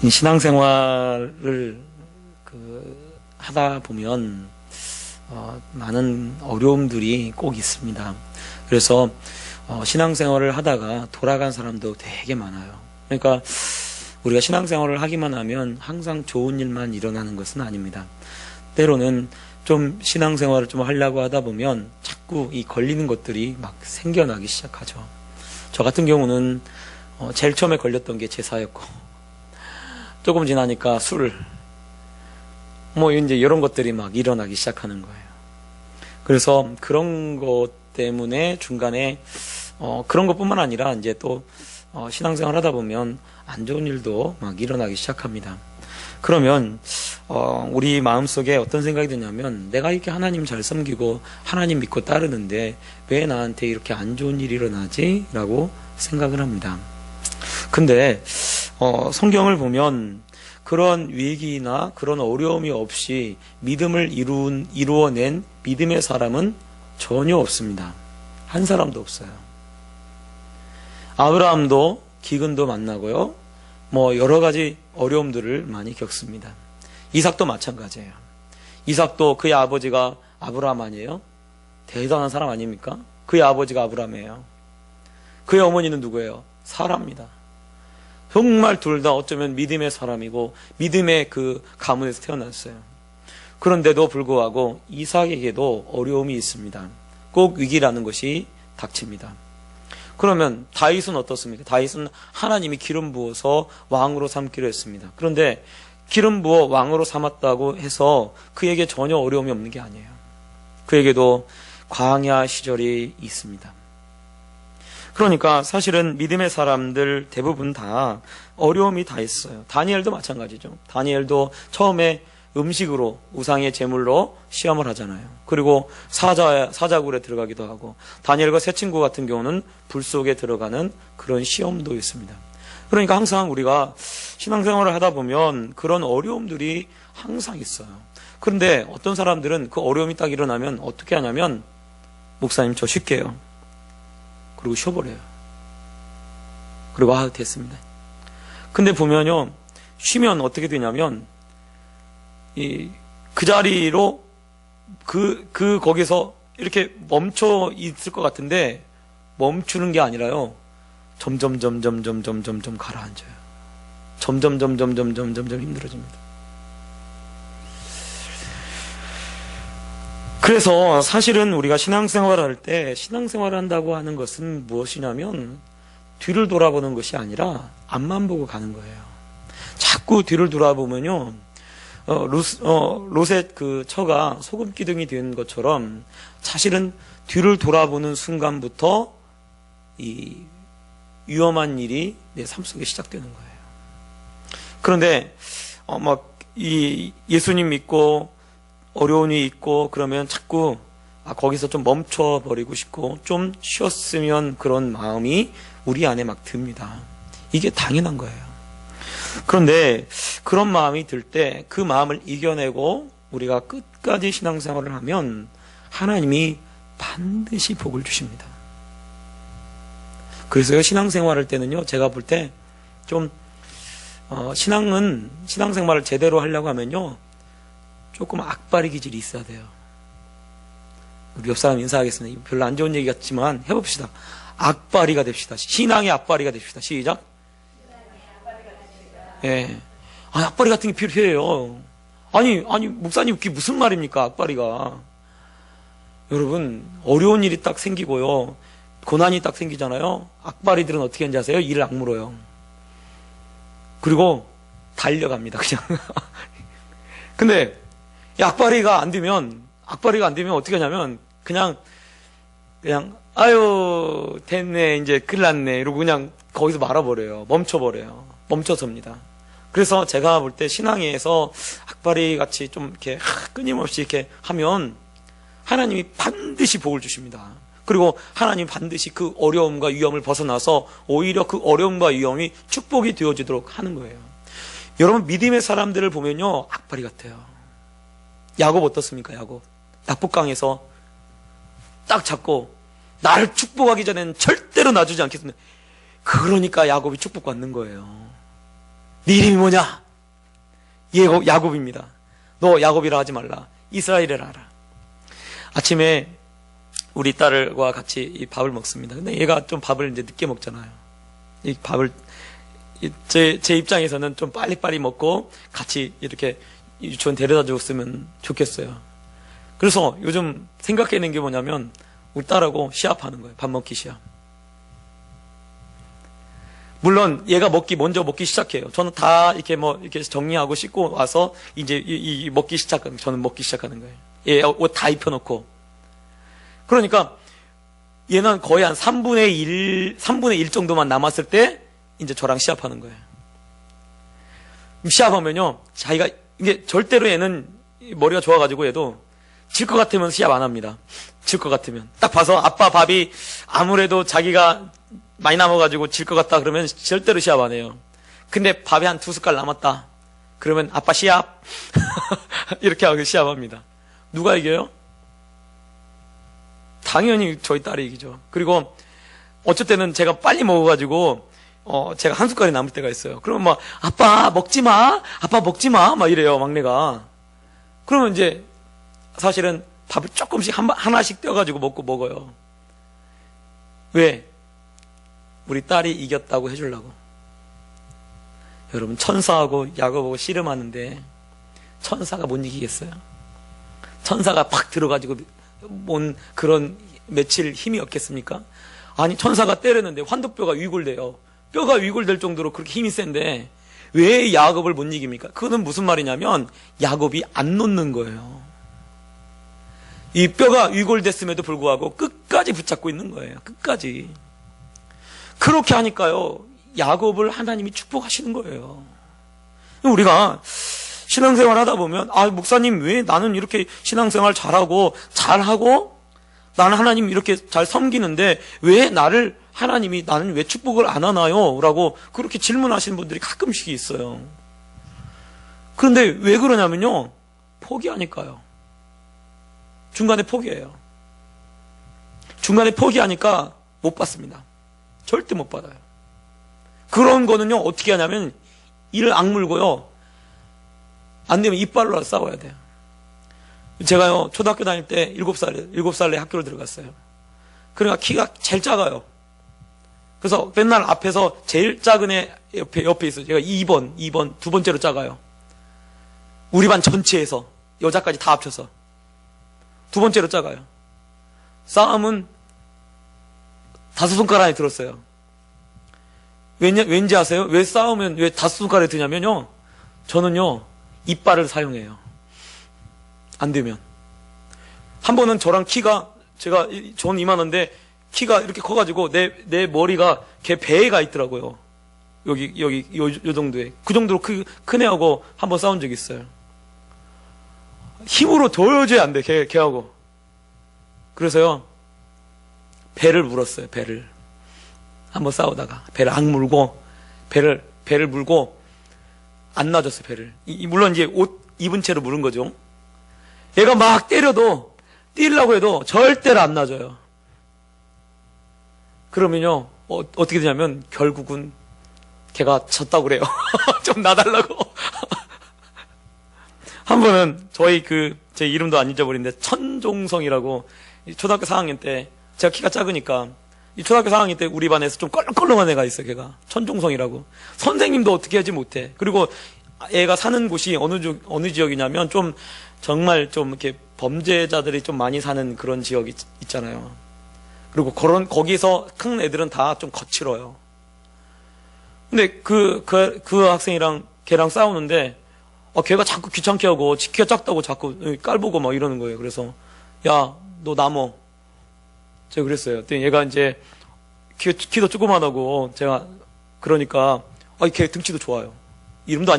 이 신앙생활을 하다 보면 많은 어려움들이 꼭 있습니다. 그래서 신앙생활을 하다가 돌아간 사람도 되게 많아요. 그러니까 우리가 신앙생활을 하기만 하면 항상 좋은 일만 일어나는 것은 아닙니다. 때로는 좀 신앙생활을 좀 하려고 하다 보면 자꾸 이 걸리는 것들이 막 생겨나기 시작하죠. 저 같은 경우는 제일 처음에 걸렸던 게 제사였고, 조금 지나니까 술, 이제 이런 것들이 막 일어나기 시작하는 거예요. 그래서 그런 것 때문에 중간에 그런 것뿐만 아니라 이제 또 신앙생활 하다 보면 안 좋은 일도 막 일어나기 시작합니다. 그러면 우리 마음속에 어떤 생각이 드냐면, 내가 이렇게 하나님 잘 섬기고 하나님 믿고 따르는데 왜 나한테 이렇게 안 좋은 일이 일어나지? 라고 생각을 합니다. 근데 성경을 보면 그런 위기나 그런 어려움이 없이 믿음을 이루어낸 믿음의 사람은 전혀 없습니다. 한 사람도 없어요. 아브라함도 기근도 만나고요, 여러 가지 어려움들을 많이 겪습니다. 이삭도 마찬가지예요. 이삭도 그의 아버지가 아브라함 아니에요? 대단한 사람 아닙니까? 그의 아버지가 아브라함이에요. 그의 어머니는 누구예요? 사라입니다. 정말 둘 다 어쩌면 믿음의 사람이고 믿음의 그 가문에서 태어났어요. 그런데도 불구하고 이삭에게도 어려움이 있습니다. 꼭 위기라는 것이 닥칩니다. 그러면 다윗은 어떻습니까? 다윗은 하나님이 기름 부어서 왕으로 삼기로 했습니다. 그런데 기름 부어 왕으로 삼았다고 해서 그에게 전혀 어려움이 없는 게 아니에요. 그에게도 광야 시절이 있습니다. 그러니까 사실은 믿음의 사람들 대부분 다 어려움이 다 있어요. 다니엘도 마찬가지죠. 다니엘도 처음에 음식으로, 우상의 제물로 시험을 하잖아요. 그리고 사자굴에 들어가기도 하고, 다니엘과 세 친구 같은 경우는 불 속에 들어가는 그런 시험도 있습니다. 그러니까 항상 우리가 신앙생활을 하다 보면 그런 어려움들이 항상 있어요. 그런데 어떤 사람들은 그 어려움이 딱 일어나면 어떻게 하냐면, 목사님 저 쉴게요. 그리고 쉬어버려요. 그리고 됐습니다. 근데 보면요, 쉬면 어떻게 되냐면 그 자리로 거기서 이렇게 멈춰 있을 것 같은데 멈추는 게 아니라요, 점점 가라앉아요. 점점 힘들어집니다. 그래서 사실은 우리가 신앙생활을 할 때, 신앙생활을 한다고 하는 것은 무엇이냐면 뒤를 돌아보는 것이 아니라 앞만 보고 가는 거예요. 자꾸 뒤를 돌아보면요, 롯의 그 처가 소금 기둥이 된 것처럼 사실은 뒤를 돌아보는 순간부터 이 위험한 일이 내 삶 속에 시작되는 거예요. 그런데 이 예수님 믿고 어려움이 있고 그러면 자꾸 거기서 좀 멈춰버리고 싶고 좀 쉬었으면 그런 마음이 우리 안에 막 듭니다. 이게 당연한 거예요. 그런데 그런 마음이 들 때 그 마음을 이겨내고 우리가 끝까지 신앙생활을 하면 하나님이 반드시 복을 주십니다. 그래서 신앙생활할 때는요, 제가 볼 때 좀 신앙생활을 제대로 하려고 하면요, 조금 악바리 기질이 있어야 돼요. 우리 옆 사람 인사하겠습니다. 별로 안 좋은 얘기 같지만 해봅시다. 악바리가 됩시다. 신앙의 악바리가 됩시다. 시작. 예. 악바리 같은 게 필요해요. 아니, 목사님, 그게 무슨 말입니까? 악바리가. 여러분, 어려운 일이 딱 생기고요, 고난이 딱 생기잖아요. 악바리들은 어떻게 하는지 아세요? 이를 악물어요. 그리고 달려갑니다, 그냥. 근데 악바리가 안 되면 어떻게 하냐면 그냥 아유 됐네, 이제 큰일 났네, 이러고 그냥 거기서 말아버려요. 멈춰섭니다. 그래서 제가 볼 때 신앙에서 악바리 같이 좀 이렇게 끊임없이 이렇게 하면 하나님이 반드시 복을 주십니다. 그리고 하나님 반드시 그 어려움과 위험을 벗어나서 오히려 그 어려움과 위험이 축복이 되어지도록 하는 거예요. 여러분, 믿음의 사람들을 보면요, 악바리 같아요. 야곱 어떻습니까? 야곱 낙북강에서 딱 잡고 나를 축복하기 전에는 절대로 놔주지 않겠습니다. 그러니까 야곱이 축복받는 거예요. 네 이름이 뭐냐? 야곱입니다. 너 야곱이라 하지 말라. 이스라엘이라 하라. 아침에 우리 딸과 같이 이 밥을 먹습니다. 근데 얘가 좀 밥을 이제 늦게 먹잖아요. 이 밥을 제 입장에서는 좀 빨리빨리 먹고 같이 이렇게 유치원 데려다 줬으면 좋겠어요. 그래서 요즘 생각해낸 게 뭐냐면 우리 딸하고 시합하는 거예요. 밥 먹기 시합. 물론 얘가 먼저 먹기 시작해요. 저는 다 이렇게 정리하고 씻고 와서 이제 저는 먹기 시작하는 거예요. 얘 옷 다 입혀놓고. 그러니까 얘는 거의 한 3분의 1 정도만 남았을 때 이제 저랑 시합하는 거예요. 시합하면요, 자기가, 이게 절대로 얘는 머리가 좋아가지고 얘도 질 것 같으면 시합 안 합니다. 질 것 같으면. 딱 봐서 아빠 밥이 아무래도 자기가 많이 남아가지고 질 것 같다 그러면 절대로 시합 안 해요. 근데 밥이 한 2숟갈 남았다. 그러면 아빠 시합. 이렇게 하고 시합합니다. 누가 이겨요? 당연히 저희 딸이 이기죠. 그리고 어쩔 때는 제가 빨리 먹어가지고 제가 한 숟갈이 남을 때가 있어요. 그러면 막 아빠 먹지 마, 아빠 먹지 마, 막 이래요 막내가. 그러면 이제 사실은 밥을 조금씩 하나씩 떼어가지고 먹어요. 왜? 우리 딸이 이겼다고 해주려고. 여러분, 천사하고 야곱하고 씨름하는데 천사가 못 이기겠어요? 천사가 팍 들어가지고 뭔 그런 며칠 힘이 없겠습니까? 아니, 천사가 때렸는데 환도뼈가 위골돼요. 뼈가 위골될 정도로 그렇게 힘이 센데 왜 야곱을 못 이깁니까? 그거는 무슨 말이냐면 야곱이 안 놓는 거예요. 이 뼈가 위골됐음에도 불구하고 끝까지 붙잡고 있는 거예요. 끝까지. 그렇게 하니까요, 야곱을 하나님이 축복하시는 거예요. 우리가 신앙생활 하다 보면, 목사님 왜 나는 이렇게 신앙생활 잘하고 나는 하나님 이렇게 잘 섬기는데 왜 나는 왜 축복을 안 하나요? 라고 그렇게 질문하시는 분들이 가끔씩 있어요. 그런데 왜 그러냐면요, 포기하니까요. 중간에 포기해요. 중간에 포기하니까 못 받습니다. 절대 못 받아요. 그런 거는요, 어떻게 하냐면 이를 악물고요, 안 되면 이빨로 싸워야 돼요. 제가요, 초등학교 다닐 때 7살에 학교를 들어갔어요. 그러니까 키가 제일 작아요. 그래서 맨날 앞에서 제일 작은 애 옆에 있어요. 제가 2번, 두 번째로 작아요. 우리 반 전체에서, 여자까지 다 합쳐서. 두 번째로 작아요. 싸움은 5손가락 안에 들었어요. 왠지 아세요? 왜 싸우면 왜 5손가락에 드냐면요, 저는요, 이빨을 사용해요. 안 되면. 한 번은 저는 이만한데 키가 이렇게 커가지고 내 머리가 걔 배에 가 있더라고요. 요 정도에. 그 정도로 큰 애하고 한 번 싸운 적이 있어요. 힘으로 도저히 안 돼, 걔하고. 그래서요, 배를 물었어요, 배를. 한번 싸우다가. 배를 악물고, 배를 물고, 안 놔줬어요, 배를. 물론 이제 옷 입은 채로 물은 거죠. 얘가 막 때리려고 해도 절대로 안 놔줘요. 그러면요, 어떻게 되냐면, 결국은 걔가 졌다고 그래요. 좀 놔달라고. 한 번은 제 이름도 안 잊어버리는데, 천종성이라고, 초등학교 4학년 때, 제가 키가 작으니까, 이 초등학교 4학년 때 우리 반에서 좀 껄렁껄렁한 애가 있어요, 걔가. 천종성이라고. 선생님도 어떻게 하지 못해. 그리고 애가 사는 곳이 어느 지역이냐면, 정말 이렇게 범죄자들이 좀 많이 사는 그런 지역이 있잖아요. 그리고 거기서 큰 애들은 다 좀 거칠어요. 근데 그 학생이랑 걔랑 싸우는데, 걔가 자꾸 귀찮게 하고, 키가 작다고 자꾸 깔보고 막 이러는 거예요. 그래서, 야, 너 남어. 제가 그랬어요. 그랬더니 얘가 이제, 키도 조그만하고, 제가, 그러니까, 걔 등치도 좋아요. 이름도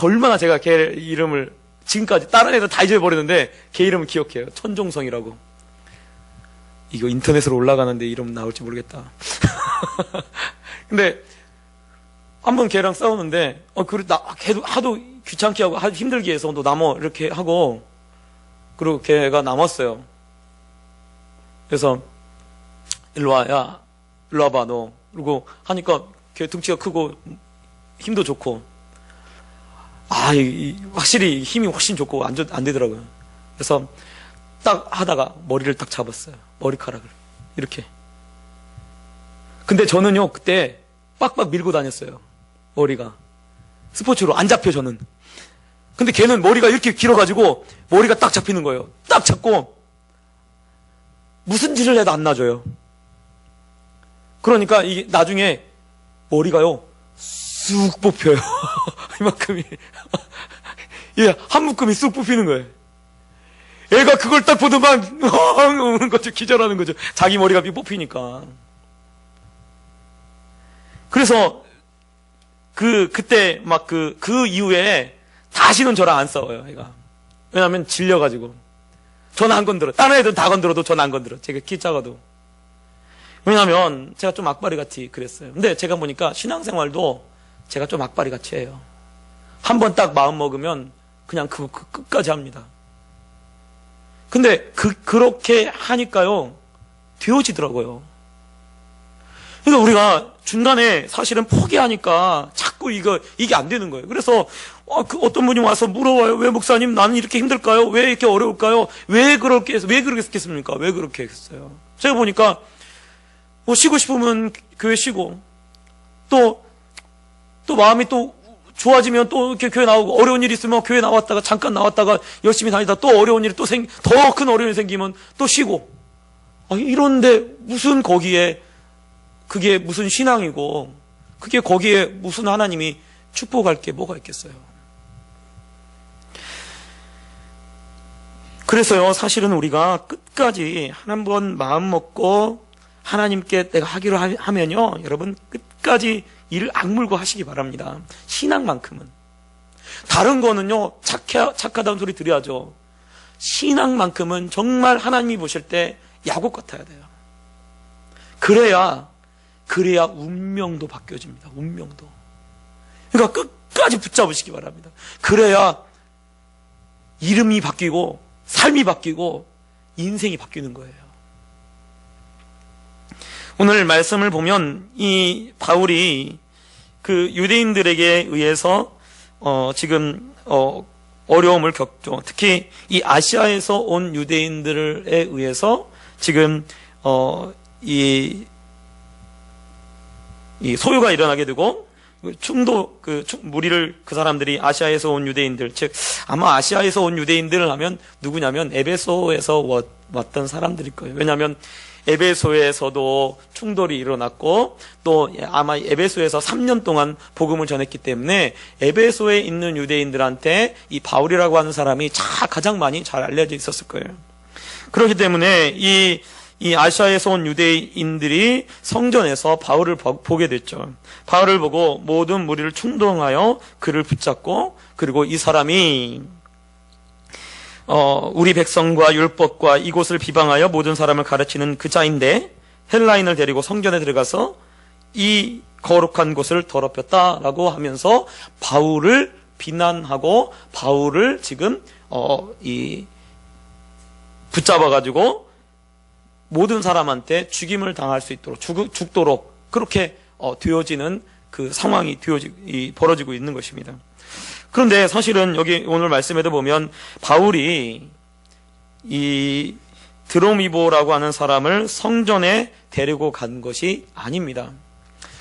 얼마나 제가 걔 이름을, 지금까지 다른 애들 다 잊어버렸는데, 걔 이름을 기억해요. 천종성이라고. 이거 인터넷으로 올라가는데 이름 나올지 모르겠다. 근데, 한번 걔랑 싸우는데, 걔도 하도 귀찮게 하고, 하도 힘들게 해서 너 남어, 이렇게 하고, 그리고 걔가 남았어요. 그래서, 일로 와봐, 너. 그리고 하니까 걔 등치가 크고, 힘도 좋고, 확실히 힘이 훨씬 좋고 안 되더라고요. 그래서 딱 하다가 머리를 딱 잡았어요. 머리카락을. 이렇게. 근데 저는요, 그때 빡빡 밀고 다녔어요. 머리가. 스포츠로 안 잡혀, 저는. 근데 걔는 머리가 이렇게 길어가지고 머리가 딱 잡히는 거예요. 딱 잡고 무슨 짓을 해도 안 놔줘요. 그러니까 이게 나중에 머리가요, 쑥 뽑혀요. 이만큼이. 예, 한 묶음이 쑥 뽑히는 거예요. 애가 그걸 딱 보더만, 우는 거죠. 기절하는 거죠. 자기 머리가 뽑히니까. 그래서, 그때 막 그 이후에 다시는 저랑 안 싸워요, 애가. 왜냐면 질려가지고. 전 안 건드려. 다른 애들은 다 건드려도 전 안 건드려. 제가 키 작아도. 왜냐면 제가 좀 악바리 같이 그랬어요. 근데 제가 보니까 신앙생활도 제가 좀 악바리 같이 해요. 한번 딱 마음 먹으면 그냥 그거 끝까지 합니다. 근데 그렇게 하니까요, 되어지더라고요. 그러니까 우리가 중간에 사실은 포기하니까 자꾸 이게 안 되는 거예요. 그래서 어떤 분이 와서 물어봐요. 왜 목사님 나는 이렇게 힘들까요? 왜 이렇게 어려울까요? 왜 그렇겠습니까? 왜 그렇게 했어요? 제가 보니까 쉬고 싶으면 교회 쉬고, 또 마음이 또 좋아지면 또 이렇게 교회 나오고, 어려운 일이 있으면 교회 나왔다가 잠깐 나왔다가 열심히 다니다 또 어려운 일이 더 큰 어려움이 생기면 또 쉬고. 이런데 무슨 그게 무슨 신앙이고, 그게 거기에 무슨 하나님이 축복할 게 뭐가 있겠어요. 그래서요, 사실은 우리가 끝까지 한번 마음 먹고 하나님께 내가 하기로 하면요, 여러분 끝까지 이를 악물고 하시기 바랍니다. 신앙만큼은. 다른 거는요, 착하다는 소리 드려야죠. 신앙만큼은 정말 하나님이 보실 때 야곱 같아야 돼요. 그래야 운명도 바뀌어집니다. 운명도. 그러니까 끝까지 붙잡으시기 바랍니다. 그래야 이름이 바뀌고 삶이 바뀌고 인생이 바뀌는 거예요. 오늘 말씀을 보면 이 바울이 그 유대인들에게 의해서 지금 어려움을 겪죠. 특히 이 아시아에서 온 유대인들에 의해서 지금 이 소요가 일어나게 되고 무리를 그 사람들이 아시아에서 온 유대인들, 즉 아마 아시아에서 온 유대인들을 하면 누구냐면 에베소에서 왔던 사람들일 거예요. 왜냐하면 에베소에서도 충돌이 일어났고 또 아마 에베소에서 3년 동안 복음을 전했기 때문에 에베소에 있는 유대인들한테 이 바울이라고 하는 사람이 가장 많이 잘 알려져 있었을 거예요. 그렇기 때문에 이 아시아에서 온 유대인들이 성전에서 바울을 보게 됐죠. 바울을 보고 모든 무리를 충동하여 그를 붙잡고, 그리고 이 사람이 우리 백성과 율법과 이곳을 비방하여 모든 사람을 가르치는 그 자인데 헬라인을 데리고 성전에 들어가서 이 거룩한 곳을 더럽혔다라고 하면서 바울을 비난하고 바울을 지금 붙잡아가지고 모든 사람한테 죽임을 당할 수 있도록 죽도록 그렇게 되어지는 그 상황이 벌어지고 있는 것입니다. 그런데 사실은 여기 오늘 말씀에도 보면 바울이 이 드로미보라고 하는 사람을 성전에 데리고 간 것이 아닙니다.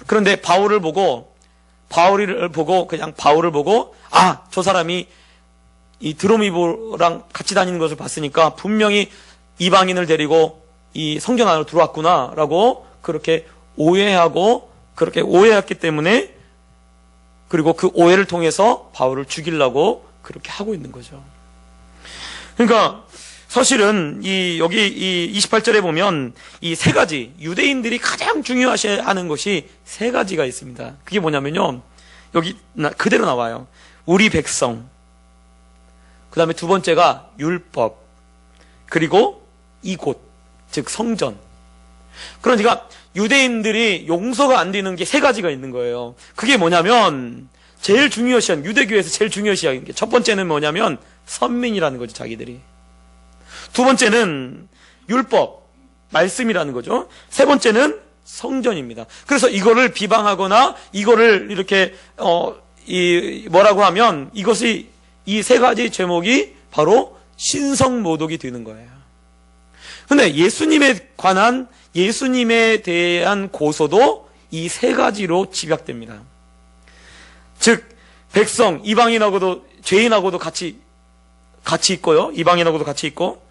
그런데 바울을 보고 그냥 바울을 보고 저 사람이 이 드로미보랑 같이 다니는 것을 봤으니까 분명히 이방인을 데리고 이 성전 안으로 들어왔구나라고 그렇게 오해했기 때문에, 그리고 그 오해를 통해서 바울을 죽이려고 그렇게 하고 있는 거죠. 그러니까 사실은 여기 이 28절에 보면 이 세 가지, 유대인들이 가장 중요하셔야 하는 것이 세 가지가 있습니다. 그게 뭐냐면요, 여기 그대로 나와요. 우리 백성, 그 다음에 두 번째가 율법, 그리고 이곳, 즉 성전. 그러니까 유대인들이 용서가 안 되는 게 세 가지가 있는 거예요. 그게 뭐냐면 제일 중요시한, 유대교에서 제일 중요시한 게 첫 번째는 뭐냐면 선민이라는 거죠, 자기들이. 두 번째는 율법, 말씀이라는 거죠. 세 번째는 성전입니다. 그래서 이거를 비방하거나 이거를 이렇게 뭐라고 하면 이것이 이 세 가지 제목이 바로 신성모독이 되는 거예요. 근데 예수님에 대한 고소도 이 세 가지로 집약됩니다. 즉, 백성, 이방인하고도, 죄인하고도 같이 있고요. 이방인하고도 같이 있고,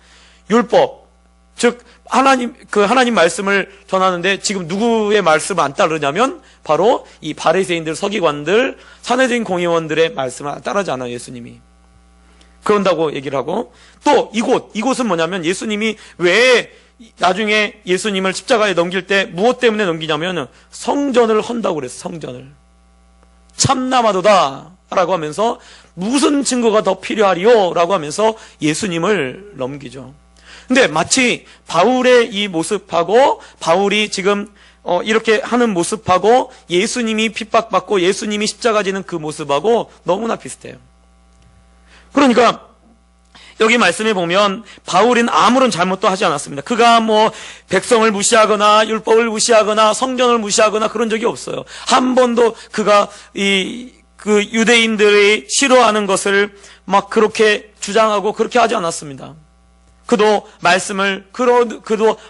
율법, 즉, 하나님 말씀을 전하는데 지금 누구의 말씀을 안 따르냐면 바로 이 바리새인들, 서기관들, 산헤드린 공의원들의 말씀을 안 따르지 않아요, 예수님이. 그런다고 얘기를 하고, 또 이곳은 뭐냐면 예수님이 왜 나중에 예수님을 십자가에 넘길 때 무엇 때문에 넘기냐면 성전을 헌다고 그랬어요. 성전을. 참나마도다 라고 하면서 무슨 증거가 더 필요하리요? 라고 하면서 예수님을 넘기죠. 근데 마치 바울의 이 모습하고 바울이 지금 이렇게 하는 모습하고 예수님이 핍박받고 예수님이 십자가 지는 그 모습하고 너무나 비슷해요. 그러니까 여기 말씀에 보면 바울은 아무런 잘못도 하지 않았습니다. 그가 뭐 백성을 무시하거나 율법을 무시하거나 성전을 무시하거나 그런 적이 없어요. 한 번도 그가 그 유대인들이 싫어하는 것을 막 그렇게 주장하고 그렇게 하지 않았습니다. 그도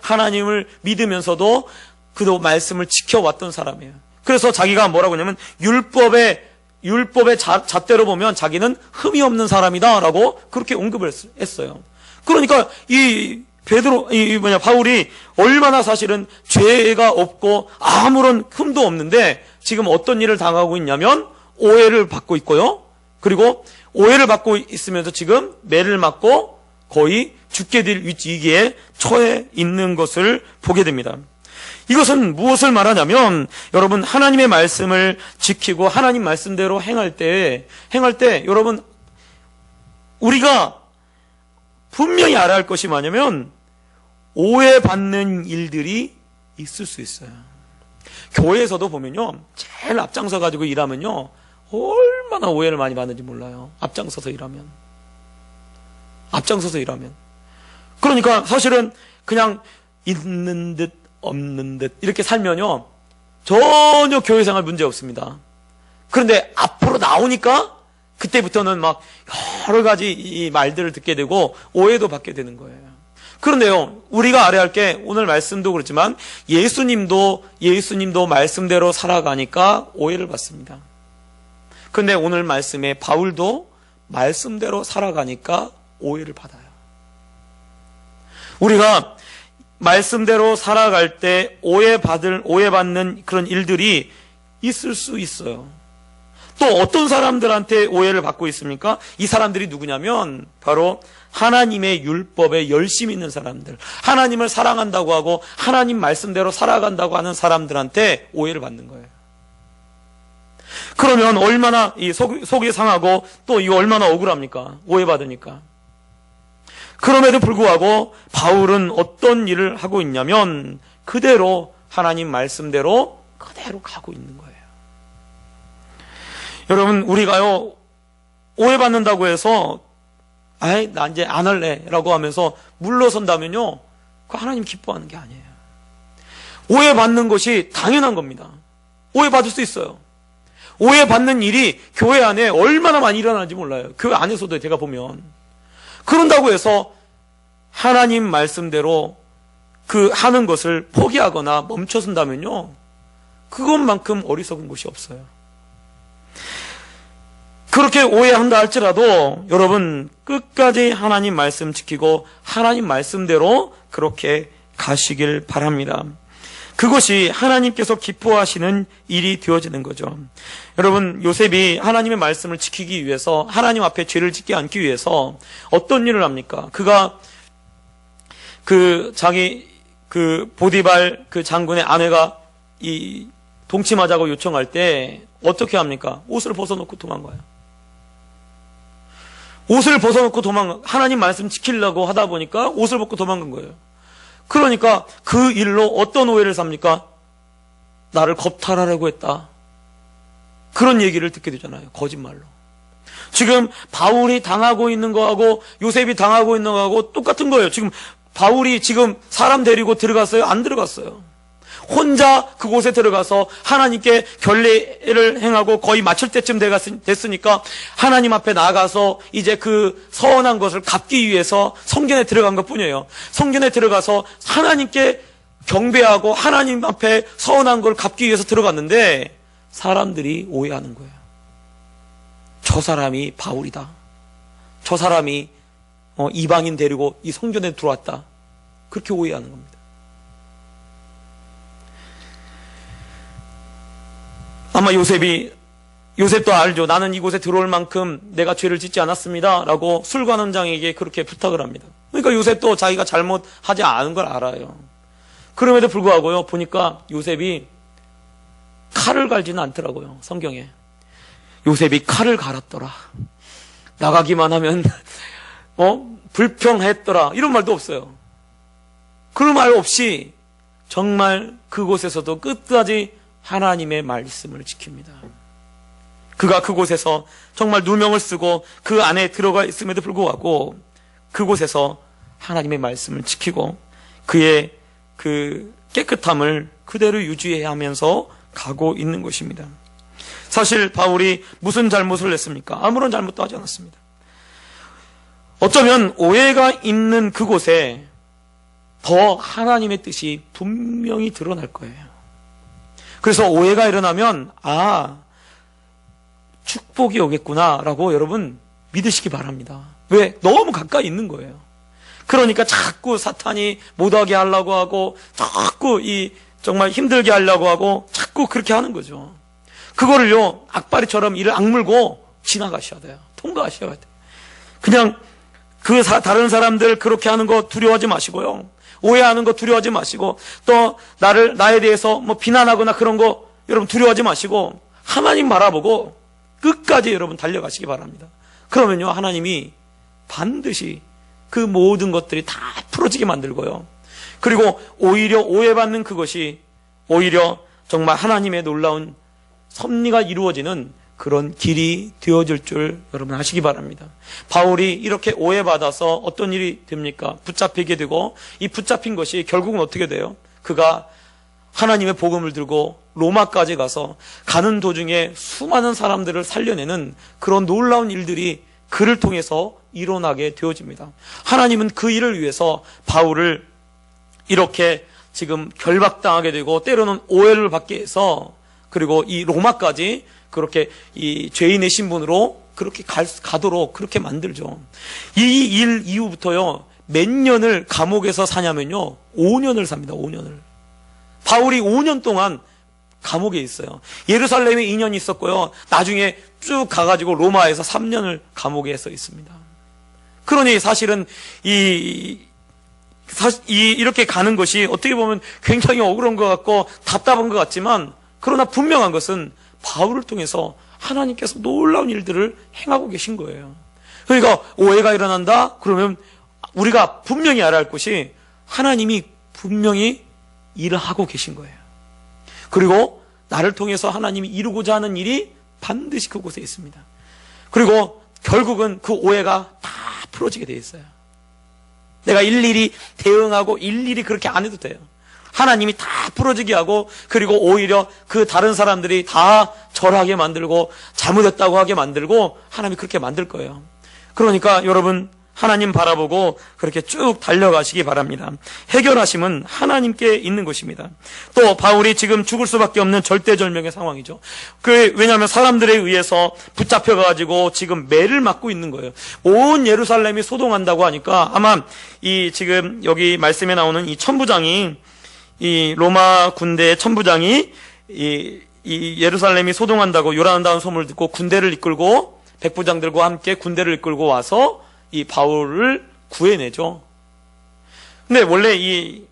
하나님을 믿으면서도 그도 말씀을 지켜왔던 사람이에요. 그래서 자기가 뭐라고 하냐면 율법의 잣대로 보면 자기는 흠이 없는 사람이다라고 그렇게 언급을 했어요. 그러니까 바울이 얼마나 사실은 죄가 없고 아무런 흠도 없는데 지금 어떤 일을 당하고 있냐면 오해를 받고 있고요. 그리고 오해를 받고 있으면서 지금 매를 맞고 거의 죽게 될 위기에 처해 있는 것을 보게 됩니다. 이것은 무엇을 말하냐면 여러분 하나님의 말씀을 지키고 하나님 말씀대로 행할 때 여러분 우리가 분명히 알아야 할 것이 뭐냐면 오해받는 일들이 있을 수 있어요. 교회에서도 보면요 제일 앞장서 가지고 일하면요 얼마나 오해를 많이 받는지 몰라요. 앞장서서 일하면 그러니까 사실은 그냥 있는 듯 없는 듯 이렇게 살면요 전혀 교회생활 문제 없습니다. 그런데 앞으로 나오니까 그때부터는 막 여러 가지 이 말들을 듣게 되고 오해도 받게 되는 거예요. 그런데요 우리가 알아야 할 게 오늘 말씀도 그렇지만 예수님도 말씀대로 살아가니까 오해를 받습니다. 그런데 오늘 말씀에 바울도 말씀대로 살아가니까 오해를 받아요. 우리가 말씀대로 살아갈 때 오해받는 그런 일들이 있을 수 있어요. 또 어떤 사람들한테 오해를 받고 있습니까? 이 사람들이 누구냐면 바로 하나님의 율법에 열심히 있는 사람들, 하나님을 사랑한다고 하고 하나님 말씀대로 살아간다고 하는 사람들한테 오해를 받는 거예요. 그러면 얼마나 속이 상하고 또 이거 얼마나 억울합니까? 오해받으니까. 그럼에도 불구하고 바울은 어떤 일을 하고 있냐면 그대로 하나님 말씀대로 그대로 가고 있는 거예요. 여러분 우리가요 오해받는다고 해서 나 이제 안 할래 라고 하면서 물러선다면요 그거 하나님 기뻐하는 게 아니에요. 오해받는 것이 당연한 겁니다. 오해받을 수 있어요. 오해받는 일이 교회 안에 얼마나 많이 일어나는지 몰라요. 교회 안에서도 제가 보면 그런다고 해서 하나님 말씀대로 그 하는 것을 포기하거나 멈춰선다면요 그것만큼 어리석은 것이 없어요. 그렇게 오해한다 할지라도 여러분 끝까지 하나님 말씀 지키고 하나님 말씀대로 그렇게 가시길 바랍니다. 그것이 하나님께서 기뻐하시는 일이 되어지는 거죠. 여러분 요셉이 하나님의 말씀을 지키기 위해서 하나님 앞에 죄를 짓지 않기 위해서 어떤 일을 합니까? 그가 자기 보디발 장군의 아내가 이 동침하자고 요청할 때 어떻게 합니까? 옷을 벗어놓고 도망가요. 옷을 벗어놓고 하나님 말씀 지키려고 하다 보니까 옷을 벗고 도망간 거예요. 그러니까 그 일로 어떤 오해를 삽니까? 나를 겁탈하려고 했다. 그런 얘기를 듣게 되잖아요. 거짓말로. 지금 바울이 당하고 있는 거하고 요셉이 당하고 있는 거하고 똑같은 거예요. 지금 바울이 지금 사람 데리고 들어갔어요? 안 들어갔어요. 혼자 그곳에 들어가서 하나님께 결례를 행하고 거의 마칠 때쯤 됐으니까 하나님 앞에 나아가서 이제 그 서원한 것을 갚기 위해서 성전에 들어간 것 뿐이에요. 성전에 들어가서 하나님께 경배하고 하나님 앞에 서원한 걸 갚기 위해서 들어갔는데 사람들이 오해하는 거예요. 저 사람이 바울이다. 저 사람이 이방인 데리고 이 성전에 들어왔다. 그렇게 오해하는 겁니다. 아마 요셉도 알죠. 나는 이곳에 들어올 만큼 내가 죄를 짓지 않았습니다. 라고 술관원장에게 그렇게 부탁을 합니다. 그러니까 요셉도 자기가 잘못하지 않은 걸 알아요. 그럼에도 불구하고요, 보니까 요셉이 칼을 갈지는 않더라고요, 성경에. 요셉이 칼을 갈았더라. 나가기만 하면, 불평했더라. 이런 말도 없어요. 그런 말 없이 정말 그곳에서도 끝까지 하나님의 말씀을 지킵니다. 그가 그곳에서 정말 누명을 쓰고 그 안에 들어가 있음에도 불구하고 그곳에서 하나님의 말씀을 지키고 그의 그 깨끗함을 그대로 유지해야 하면서 가고 있는 것입니다. 사실 바울이 무슨 잘못을 했습니까? 아무런 잘못도 하지 않았습니다. 어쩌면 오해가 있는 그곳에 더 하나님의 뜻이 분명히 드러날 거예요. 그래서 오해가 일어나면 축복이 오겠구나 라고 여러분 믿으시기 바랍니다. 왜? 너무 가까이 있는 거예요. 그러니까 자꾸 사탄이 못하게 하려고 하고 자꾸 정말 힘들게 하려고 하고 자꾸 그렇게 하는 거죠. 그거를요, 악바리처럼 이를 악물고 지나가셔야 돼요. 통과하셔야 돼요. 그냥 다른 사람들 그렇게 하는 거 두려워하지 마시고요. 오해하는 거 두려워하지 마시고, 또 나에 대해서 비난하거나 그런 거 여러분 두려워하지 마시고, 하나님 바라보고 끝까지 여러분 달려가시기 바랍니다. 그러면요, 하나님이 반드시 그 모든 것들이 다 풀어지게 만들고요. 그리고 오히려 오해받는 그것이 오히려 정말 하나님의 놀라운 섭리가 이루어지는 그런 길이 되어질 줄 여러분 아시기 바랍니다. 바울이 이렇게 오해받아서 어떤 일이 됩니까? 붙잡히게 되고, 이 붙잡힌 것이 결국은 어떻게 돼요? 그가 하나님의 복음을 들고 로마까지 가서 가는 도중에 수많은 사람들을 살려내는 그런 놀라운 일들이 그를 통해서 일어나게 되어집니다. 하나님은 그 일을 위해서 바울을 이렇게 지금 결박당하게 되고 때로는 오해를 받게 해서, 그리고 이 로마까지 그렇게 이 죄인의 신분으로 그렇게 가도록 그렇게 만들죠. 이 일 이후부터요, 몇 년을 감옥에서 사냐면요, 5년을 삽니다. 5년을. 바울이 5년 동안 감옥에 있어요. 예루살렘에 2년 있었고요, 나중에 쭉 가가지고 로마에서 3년을 감옥에 서 있습니다. 그러니 사실은 이렇게 가는 것이 어떻게 보면 굉장히 억울한 것 같고 답답한 것 같지만, 그러나 분명한 것은 바울을 통해서 하나님께서 놀라운 일들을 행하고 계신 거예요. 그러니까 오해가 일어난다? 그러면 우리가 분명히 알아야 할 것이 하나님이 분명히 일을 하고 계신 거예요. 그리고 나를 통해서 하나님이 이루고자 하는 일이 반드시 그곳에 있습니다. 그리고 결국은 그 오해가 다 풀어지게 되어 있어요. 내가 일일이 대응하고 일일이 그렇게 안 해도 돼요. 하나님이 다 풀어지게 하고, 그리고 오히려 그 다른 사람들이 다 절하게 만들고 잘못했다고 하게 만들고 하나님이 그렇게 만들 거예요. 그러니까 여러분 하나님 바라보고 그렇게 쭉 달려가시기 바랍니다. 해결하심은 하나님께 있는 것입니다. 또 바울이 지금 죽을 수밖에 없는 절대절명의 상황이죠. 왜냐하면 사람들에 의해서 붙잡혀가지고 지금 매를 맞고 있는 거예요. 온 예루살렘이 소동한다고 하니까 아마 지금 여기 말씀에 나오는 이 천부장이, 이 로마 군대의 천부장이 이 예루살렘이 소동한다고 요란다운 소문을 듣고 군대를 이끌고 백부장들과 함께 군대를 이끌고 와서 이 바울을 구해내죠. 근데 원래 이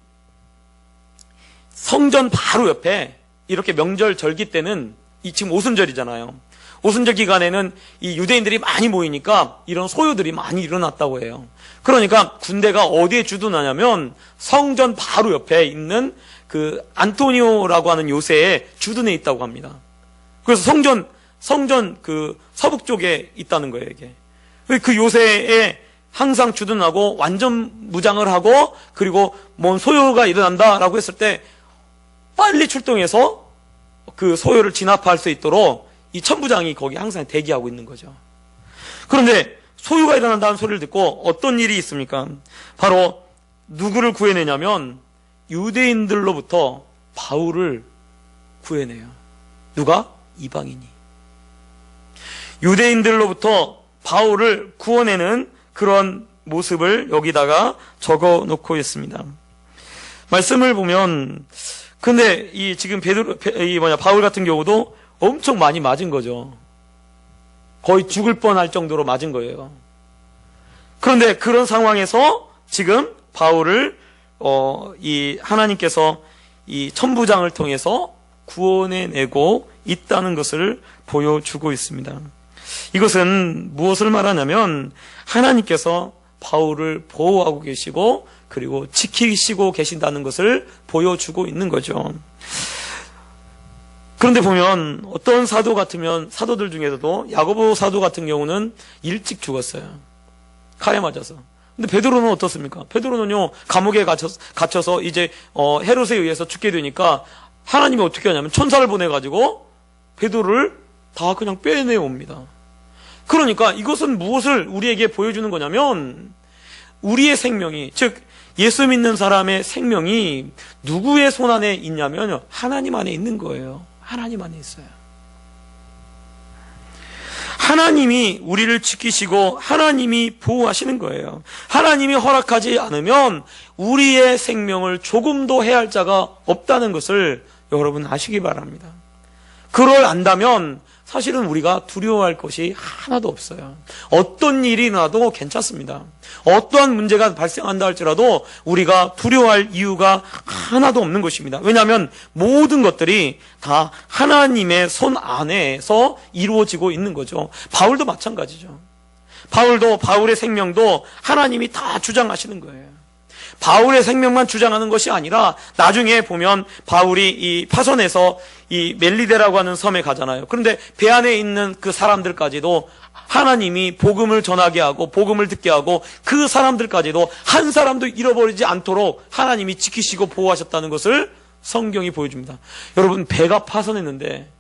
성전 바로 옆에 이렇게 명절 절기 때는 지금 오순절이잖아요. 오순절 기간에는 이 유대인들이 많이 모이니까 이런 소요들이 많이 일어났다고 해요. 그러니까 군대가 어디에 주둔하냐면 성전 바로 옆에 있는 그 안토니오라고 하는 요새에 주둔해 있다고 합니다. 그래서 성전 그 서북 쪽에 있다는 거예요, 이게. 그 요새에 항상 주둔하고 완전 무장을 하고, 그리고 뭔 소요가 일어난다라고 했을 때 빨리 출동해서 그 소요를 진압할 수 있도록 이 천부장이 거기 항상 대기하고 있는 거죠. 그런데 소요가 일어난다는 소리를 듣고 어떤 일이 있습니까? 바로 누구를 구해내냐면 유대인들로부터 바울을 구해내요. 누가? 이방인이. 유대인들로부터 바울을 구원내는 그런 모습을 여기다가 적어 놓고 있습니다. 말씀을 보면, 근데 지금 바울 같은 경우도 엄청 많이 맞은 거죠. 거의 죽을 뻔할 정도로 맞은 거예요. 그런데 그런 상황에서 지금 바울을 이 하나님께서 이 천부장을 통해서 구원해내고 있다는 것을 보여주고 있습니다. 이것은 무엇을 말하냐면 하나님께서 바울을 보호하고 계시고 그리고 지키시고 계신다는 것을 보여주고 있는 거죠. 그런데 보면 어떤 사도 같으면 사도들 중에서도 야고보 사도 같은 경우는 일찍 죽었어요. 칼에 맞아서. 근데 베드로는 어떻습니까? 베드로는요 감옥에 갇혀서 이제 헤롯에 의해서 죽게 되니까 하나님이 어떻게 하냐면 천사를 보내가지고 베드로를 다 그냥 빼내 옵니다. 그러니까 이것은 무엇을 우리에게 보여주는 거냐면 우리의 생명이, 즉 예수 믿는 사람의 생명이 누구의 손 안에 있냐면 하나님 안에 있는 거예요. 하나님 안에 있어요. 하나님이 우리를 지키시고 하나님이 보호하시는 거예요. 하나님이 허락하지 않으면 우리의 생명을 조금도 해할 자가 없다는 것을 여러분 아시기 바랍니다. 그걸 안다면 사실은 우리가 두려워할 것이 하나도 없어요. 어떤 일이 나도 괜찮습니다. 어떠한 문제가 발생한다 할지라도 우리가 두려워할 이유가 하나도 없는 것입니다. 왜냐하면 모든 것들이 다 하나님의 손 안에서 이루어지고 있는 거죠. 바울도 마찬가지죠. 바울의 생명도 하나님이 다 주장하시는 거예요. 바울의 생명만 주장하는 것이 아니라 나중에 보면 바울이 이 파선에서 이 멜리데라고 하는 섬에 가잖아요. 그런데 배 안에 있는 그 사람들까지도 하나님이 복음을 전하게 하고 복음을 듣게 하고 그 사람들까지도 한 사람도 잃어버리지 않도록 하나님이 지키시고 보호하셨다는 것을 성경이 보여줍니다. 여러분, 배가 파선했는데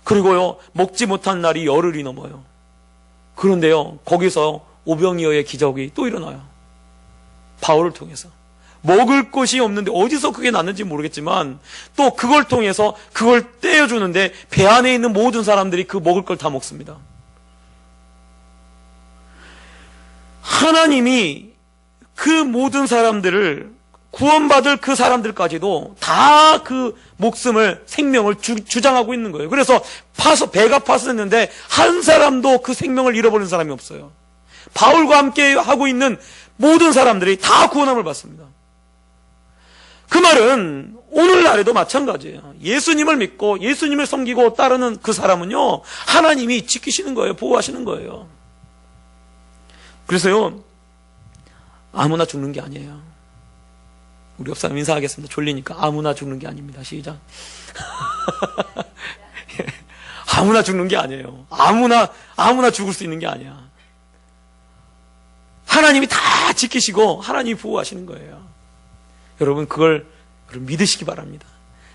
그리고요 먹지 못한 날이 열흘이 넘어요. 그런데요 거기서 오병이어의 기적이 또 일어나요. 바울을 통해서. 먹을 것이 없는데 어디서 그게 났는지 모르겠지만 또 그걸 통해서 그걸 떼어주는데 배 안에 있는 모든 사람들이 그 먹을 걸 다 먹습니다. 하나님이 그 모든 사람들을 구원받을 그 사람들까지도 다 그 목숨을 생명을 주장하고 있는 거예요. 그래서 배가 파손했는데 한 사람도 그 생명을 잃어버린 사람이 없어요. 바울과 함께 하고 있는 모든 사람들이 다 구원함을 받습니다. 그 말은 오늘날에도 마찬가지예요. 예수님을 믿고 예수님을 섬기고 따르는 그 사람은요 하나님이 지키시는 거예요. 보호하시는 거예요. 그래서요 아무나 죽는 게 아니에요. 우리 옆 사람 인사하겠습니다. 졸리니까. 아무나 죽는 게 아닙니다. 시작. 아무나 죽는 게 아니에요. 아무나 죽을 수 있는 게 아니야. 하나님이 다 지키시고 하나님이 보호하시는 거예요. 여러분 그걸 믿으시기 바랍니다.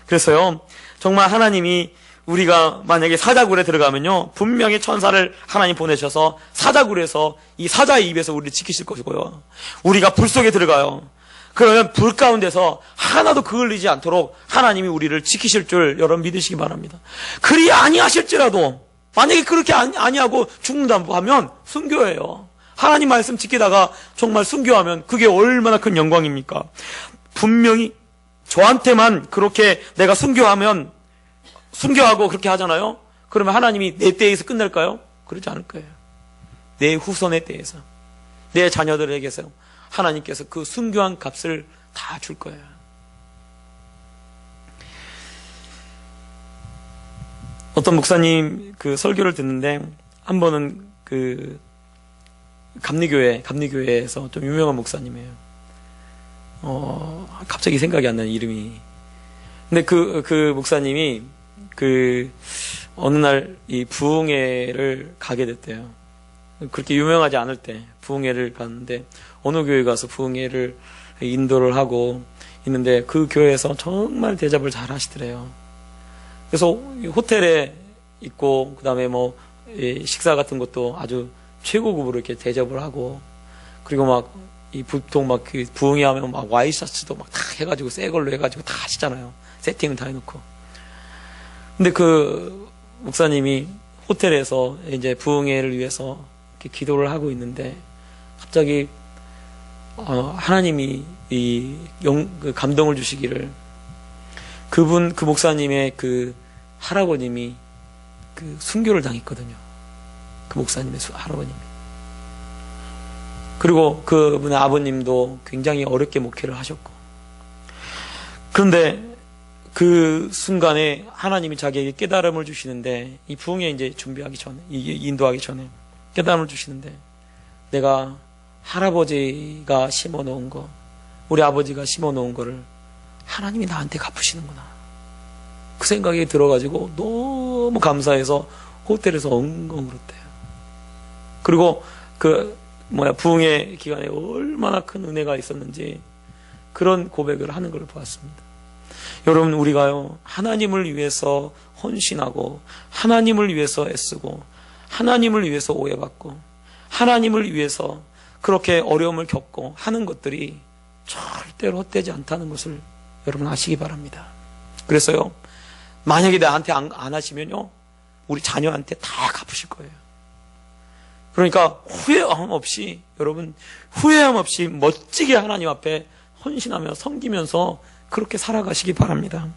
그래서요 정말 하나님이 우리가 만약에 사자굴에 들어가면요 분명히 천사를 하나님 보내셔서 사자굴에서 이 사자의 입에서 우리를 지키실 것이고요. 우리가 불 속에 들어가요. 그러면 불 가운데서 하나도 그을리지 않도록 하나님이 우리를 지키실 줄 여러분 믿으시기 바랍니다. 그리 아니하실지라도 만약에 그렇게 아니하고 죽는다 하면 순교예요. 하나님 말씀 지키다가 정말 순교하면 그게 얼마나 큰 영광입니까? 분명히 저한테만 그렇게 내가 순교하고 그렇게 하잖아요. 그러면 하나님이 내 때에서 끝낼까요? 그러지 않을 거예요. 내 후손의 때에서 내 자녀들에게서 하나님께서 그 순교한 값을 다 줄 거예요. 어떤 목사님 그 설교를 듣는데 한 번은 그 감리교회에서 좀 유명한 목사님이에요. 갑자기 생각이 안 나는 이름이. 근데 그 목사님이 어느 날 이 부흥회를 가게 됐대요. 그렇게 유명하지 않을 때 부흥회를 갔는데 어느 교회 가서 부흥회를 인도를 하고 있는데 그 교회에서 정말 대접을 잘 하시더래요. 그래서 호텔에 있고 그다음에 뭐 식사 같은 것도 아주 최고급으로 이렇게 대접을 하고, 그리고 막 이 보통 막 그 부흥회 하면 막 와이셔츠도 막 다 해가지고 새 걸로 해가지고 다 하시잖아요. 세팅을 다 해놓고. 근데 그 목사님이 호텔에서 이제 부흥회를 위해서 이렇게 기도를 하고 있는데 갑자기 하나님이 그 감동을 주시기를, 그 목사님의 그 할아버님이 그 순교를 당했거든요. 그 목사님의 할아버님이. 그리고 그분의 아버님도 굉장히 어렵게 목회를 하셨고, 그런데 그 순간에 하나님이 자기에게 깨달음을 주시는데, 이 부흥회 이제 준비하기 전에, 인도하기 전에 깨달음을 주시는데, 내가 할아버지가 심어 놓은 거, 우리 아버지가 심어 놓은 거를 하나님이 나한테 갚으시는구나. 그 생각이 들어가지고 너무 감사해서 호텔에서 엉엉 울었대요. 그리고 부흥회 기간에 얼마나 큰 은혜가 있었는지 그런 고백을 하는 걸 보았습니다. 여러분, 우리가요, 하나님을 위해서 헌신하고, 하나님을 위해서 애쓰고, 하나님을 위해서 오해받고, 하나님을 위해서 그렇게 어려움을 겪고 하는 것들이 절대로 헛되지 않다는 것을 여러분 아시기 바랍니다. 그래서요, 만약에 나한테 안 하시면요, 우리 자녀한테 다 갚으실 거예요. 그러니까 후회함 없이, 여러분, 후회함 없이 멋지게 하나님 앞에 헌신하며 섬기면서 그렇게 살아가시기 바랍니다.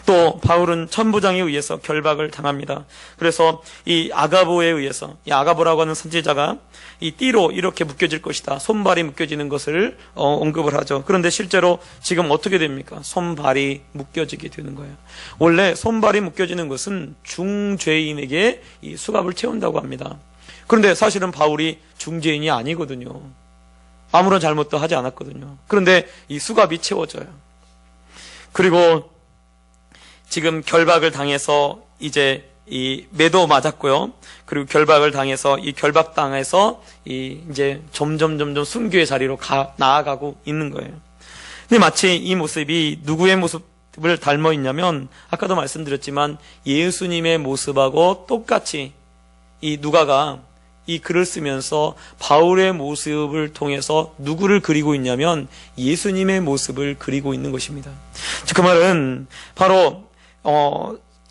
또 바울은 천부장에 의해서 결박을 당합니다. 그래서 이 아가보에 의해서, 이 아가보라고 하는 선지자가 이 띠로 이렇게 묶여질 것이다, 손발이 묶여지는 것을 언급을 하죠. 그런데 실제로 지금 어떻게 됩니까? 손발이 묶여지게 되는 거예요. 원래 손발이 묶여지는 것은 중죄인에게 이 수갑을 채운다고 합니다. 그런데 사실은 바울이 중죄인이 아니거든요. 아무런 잘못도 하지 않았거든요. 그런데 이 수갑이 채워져요. 그리고 지금 결박을 당해서 이제 이 매도 맞았고요. 그리고 결박을 당해서 이 결박당해서 이제 점점 순교의 자리로 나아가고 있는 거예요. 근데 마치 이 모습이 누구의 모습을 닮아 있냐면, 아까도 말씀드렸지만 예수님의 모습하고 똑같이 이 누가가 이 글을 쓰면서 바울의 모습을 통해서 누구를 그리고 있냐면 예수님의 모습을 그리고 있는 것입니다. 그 말은 바로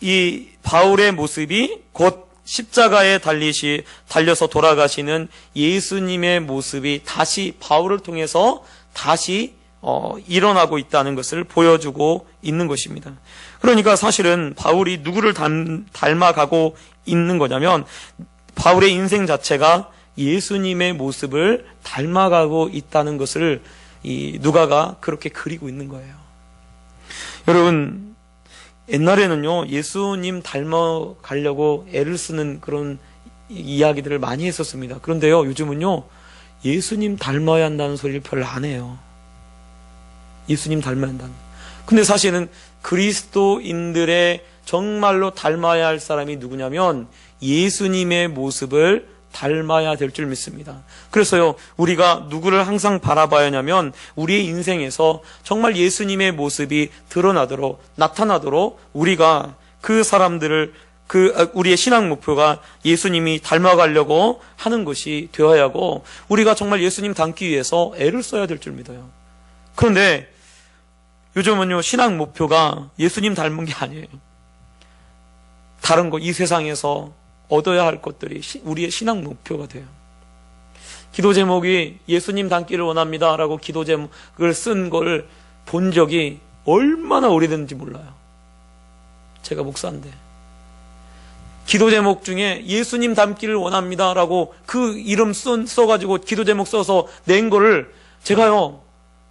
이 바울의 모습이 곧 십자가에 달려서 돌아가시는 예수님의 모습이 다시 바울을 통해서 다시 일어나고 있다는 것을 보여주고 있는 것입니다. 그러니까 사실은 바울이 누구를 닮아가고 있는 거냐면, 바울의 인생 자체가 예수님의 모습을 닮아가고 있다는 것을 이 누가가 그렇게 그리고 있는 거예요. 여러분, 옛날에는요, 예수님 닮아가려고 애를 쓰는 그런 이야기들을 많이 했었습니다. 그런데요, 요즘은요, 예수님 닮아야 한다는 소리를 별로 안 해요. 예수님 닮아야 한다는. 근데 사실은 그리스도인들의 정말로 닮아야 할 사람이 누구냐면 예수님의 모습을 닮아야 될 줄 믿습니다. 그래서요, 우리가 누구를 항상 바라봐야 하냐면 우리의 인생에서 정말 예수님의 모습이 드러나도록, 나타나도록 우리가 그 사람들을, 우리의 신앙 목표가 예수님이 닮아가려고 하는 것이 되어야 하고, 우리가 정말 예수님 닮기 위해서 애를 써야 될 줄 믿어요. 그런데 요즘은요, 신앙 목표가 예수님 닮은 게 아니에요. 다른 거, 이 세상에서 얻어야 할 것들이 우리의 신앙 목표가 돼요. 기도 제목이 예수님 닮기를 원합니다 라고 기도 제목을 쓴 걸 본 적이 얼마나 오래됐는지 몰라요. 제가 목사인데 기도 제목 중에 예수님 닮기를 원합니다 라고 그 이름 써가지고 기도 제목 써서 낸 거를 제가요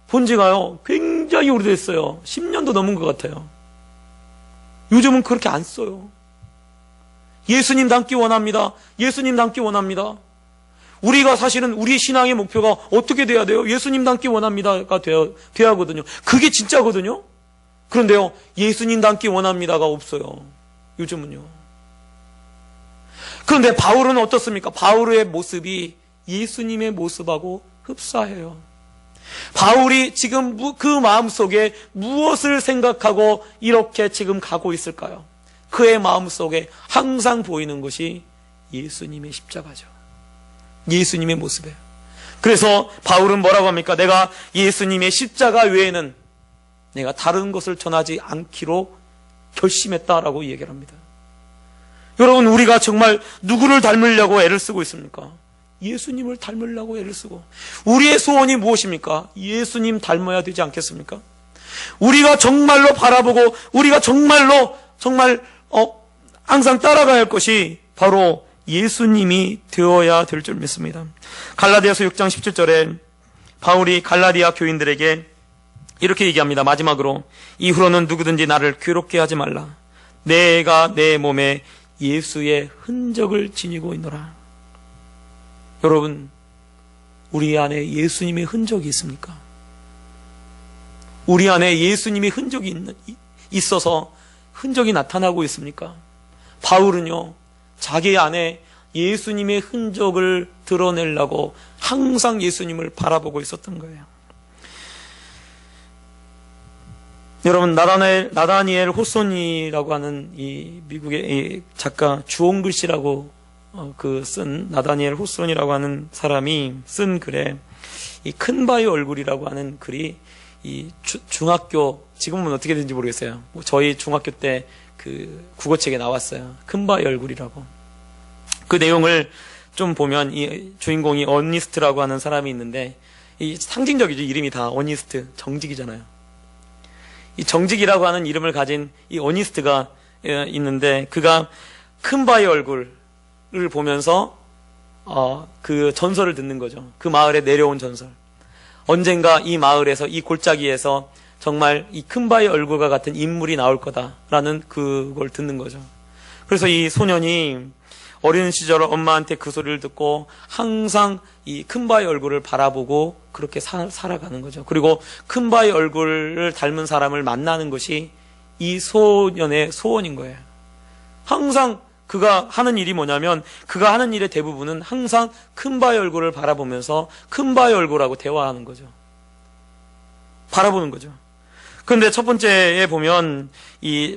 본 지가요 굉장히 오래됐어요. 10년도 넘은 것 같아요. 요즘은 그렇게 안 써요. 예수님 닮기 원합니다. 예수님 닮기 원합니다. 우리가 사실은 우리 신앙의 목표가 어떻게 돼야 돼요? 예수님 닮기 원합니다가 돼야 하거든요. 그게 진짜거든요. 그런데요, 예수님 닮기 원합니다가 없어요. 요즘은요. 그런데 바울은 어떻습니까? 바울의 모습이 예수님의 모습하고 흡사해요. 바울이 지금 그 마음속에 무엇을 생각하고 이렇게 지금 가고 있을까요? 그의 마음속에 항상 보이는 것이 예수님의 십자가죠. 예수님의 모습이에요. 그래서 바울은 뭐라고 합니까? 내가 예수님의 십자가 외에는 내가 다른 것을 전하지 않기로 결심했다라고 얘기를 합니다. 여러분, 우리가 정말 누구를 닮으려고 애를 쓰고 있습니까? 예수님을 닮으려고 애를 쓰고, 우리의 소원이 무엇입니까? 예수님 닮아야 되지 않겠습니까? 우리가 정말로 바라보고 우리가 정말 항상 따라가야 할 것이 바로 예수님이 되어야 될 줄 믿습니다. 갈라디아서 6장 17절에 바울이 갈라디아 교인들에게 이렇게 얘기합니다. 마지막으로, 이후로는 누구든지 나를 괴롭게 하지 말라. 내가 내 몸에 예수의 흔적을 지니고 있노라. 여러분, 우리 안에 예수님의 흔적이 있습니까? 우리 안에 예수님의 흔적이 있어서 흔적이 나타나고 있습니까? 바울은요, 자기 안에 예수님의 흔적을 드러내려고 항상 예수님을 바라보고 있었던 거예요. 여러분, 나다니엘 호손이라고 하는 이 미국의 이 작가 주홍글 씨라고 쓴 나다니엘 호손이라고 하는 사람이 쓴 글에 이 큰바의 얼굴이라고 하는 글이 이 중학교, 지금은 어떻게 되는지 모르겠어요. 저희 중학교 때 그 국어책에 나왔어요. 큰바의 얼굴이라고. 그 내용을 좀 보면 이 주인공이 어니스트라고 하는 사람이 있는데, 이 상징적이죠. 이름이 다 어니스트, 정직이잖아요. 이 정직이라고 하는 이름을 가진 이 어니스트가 있는데, 그가 큰바의 얼굴을 보면서 그 전설을 듣는 거죠. 그 마을에 내려온 전설. 언젠가 이 마을에서, 이 골짜기에서 정말 이 큰바의 얼굴과 같은 인물이 나올 거다라는 그걸 듣는 거죠. 그래서 이 소년이 어린 시절 엄마한테 그 소리를 듣고 항상 이 큰바의 얼굴을 바라보고 그렇게 살아가는 거죠. 그리고 큰바의 얼굴을 닮은 사람을 만나는 것이 이 소년의 소원인 거예요. 항상 그가 하는 일이 뭐냐면, 그가 하는 일의 대부분은 항상 큰바의 얼굴을 바라보면서 큰바의 얼굴하고 대화하는 거죠. 바라보는 거죠. 그런데 첫 번째에 보면 이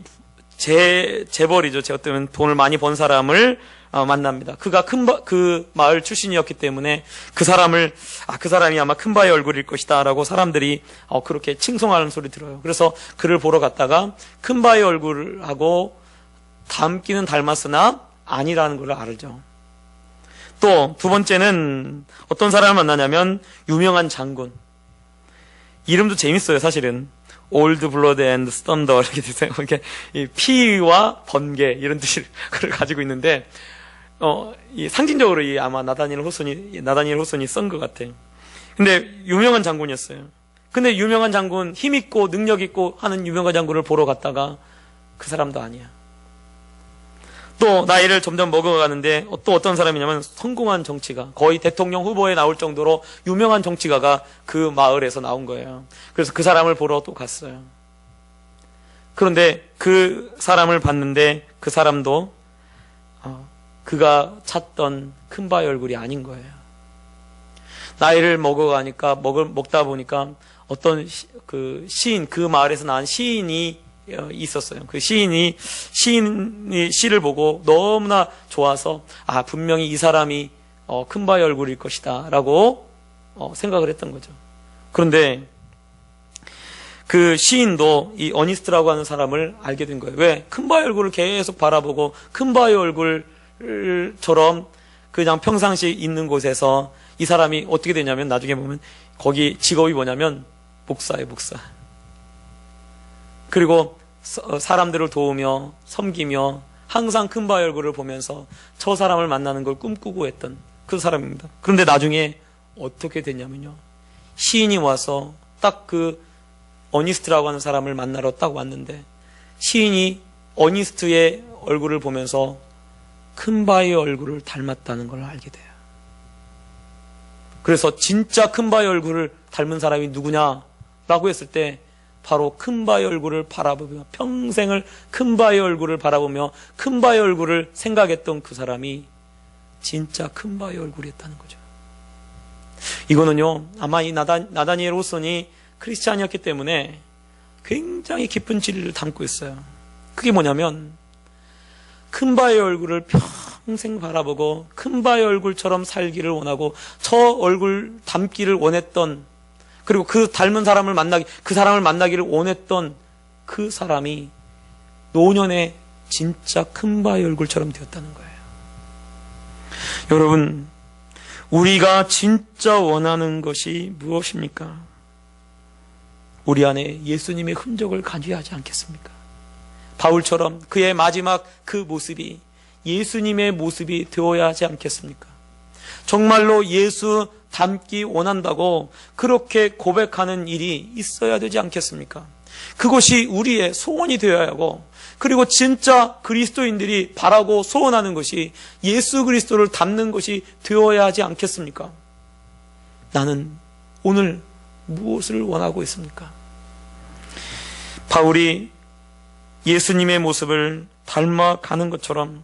재벌이죠. 제가 때문에 돈을 많이 번 사람을 만납니다. 그가 그 마을 출신이었기 때문에 그 사람이 아마 큰바의 얼굴일 것이다 라고 사람들이 그렇게 칭송하는 소리 들어요. 그래서 그를 보러 갔다가 큰바의 얼굴하고 닮기는 닮았으나 아니라는 걸 알죠. 또 두 번째는 어떤 사람을 만나냐면 유명한 장군. 이름도 재밌어요. 사실은 Old Blood and Thunder 이렇게 되세요. 이렇게 피와 번개 이런 뜻을 가지고 있는데, 이 상징적으로 아마 나다니엘 호손이 쓴 것 같아요. 근데 유명한 장군이었어요. 근데 유명한 장군, 힘 있고 능력 있고 하는 유명한 장군을 보러 갔다가 그 사람도 아니야. 또 나이를 점점 먹어가는데 또 어떤 사람이냐면 성공한 정치가, 거의 대통령 후보에 나올 정도로 유명한 정치가가 그 마을에서 나온 거예요. 그래서 그 사람을 보러 또 갔어요. 그런데 그 사람을 봤는데 그 사람도 그가 찾던 큰바의 얼굴이 아닌 거예요. 나이를 먹어가니까 먹다 보니까 어떤 그 시인, 그 마을에서 나온 시인이 있었어요. 그 시인이 시를 보고 너무나 좋아서 분명히 이 사람이 큰바의 얼굴일 것이다 라고 생각을 했던 거죠. 그런데 그 시인도 이 어니스트라고 하는 사람을 알게 된 거예요. 왜? 큰바의 얼굴을 계속 바라보고 큰바의 얼굴처럼 그냥 평상시 있는 곳에서 이 사람이 어떻게 되냐면, 나중에 보면 거기 직업이 뭐냐면 목사예요. 목사. 그리고 사람들을 도우며 섬기며 항상 큰바의 얼굴을 보면서 저 사람을 만나는 걸 꿈꾸고 했던 그 사람입니다. 그런데 나중에 어떻게 됐냐면요, 시인이 와서 딱 그 어니스트라고 하는 사람을 만나러 딱 왔는데, 시인이 어니스트의 얼굴을 보면서 큰바의 얼굴을 닮았다는 걸 알게 돼요. 그래서 진짜 큰바의 얼굴을 닮은 사람이 누구냐라고 했을 때 바로 큰바의 얼굴을 바라보며, 평생을 큰바의 얼굴을 바라보며 큰바의 얼굴을 생각했던 그 사람이 진짜 큰바의 얼굴이었다는 거죠. 이거는요, 아마 이 나다니엘 호손이 크리스찬이었기 때문에 굉장히 깊은 진리를 담고 있어요. 그게 뭐냐면, 큰 바의 얼굴을 평생 바라보고 큰 바의 얼굴처럼 살기를 원하고 저 얼굴 닮기를 원했던, 그리고 그 닮은 사람을 그 사람을 만나기를 원했던 그 사람이 노년에 진짜 큰 바의 얼굴처럼 되었다는 거예요. 여러분, 우리가 진짜 원하는 것이 무엇입니까? 우리 안에 예수님의 흔적을 간주하지 않겠습니까? 바울처럼 그의 마지막 그 모습이 예수님의 모습이 되어야 하지 않겠습니까? 정말로 예수 닮기 원한다고 그렇게 고백하는 일이 있어야 되지 않겠습니까? 그것이 우리의 소원이 되어야 하고, 그리고 진짜 그리스도인들이 바라고 소원하는 것이 예수 그리스도를 닮는 것이 되어야 하지 않겠습니까? 나는 오늘 무엇을 원하고 있습니까? 바울이 예수님의 모습을 닮아가는 것처럼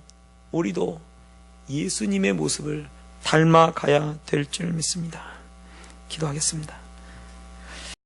우리도 예수님의 모습을 닮아가야 될 줄 믿습니다. 기도하겠습니다.